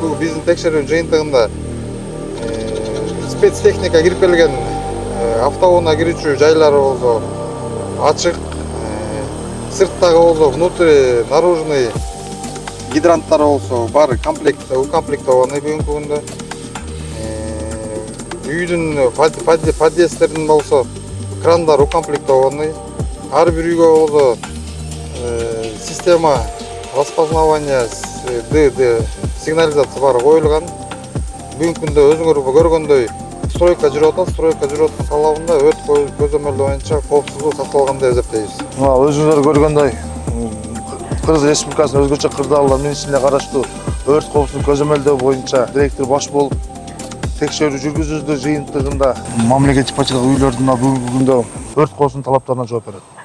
бүгүнкү биздин текшерүү жыйынтыгында спецтехника кирип келген, автоунаа кирүүчү жайлары болсо ачык, сырттагы болсо внутри, наружный гидранттар болсо баары укомплектованы бүгүнкү күндө. Үйдүн подъездтерин болсо крандар укомплектованы. Ар бир үйгө болсо система распознавания сигнализация баары коюлган. Бүгүнкү күндө өзүңөр көргөндөй стройка жүрүп атат. Стройка жүрүп аткан талабында өрт көзөмөлдөө боюнча коопсуздук сакталган деп эсептейбиз. Өзүңөр көргөндөй Кыргыз Республикасынын өзгөчө кырдаалдар министрлигине караштуу өрт коопсуздугун көзөмөлдөө боюнча директору баш болуп текшерүү жүргүзүүдө жыйынтыгында мамлекеттик ипотекалык үйлөрдүн бүгүнкү күндө өрт коопсуздугунун талаптарына жооп берет.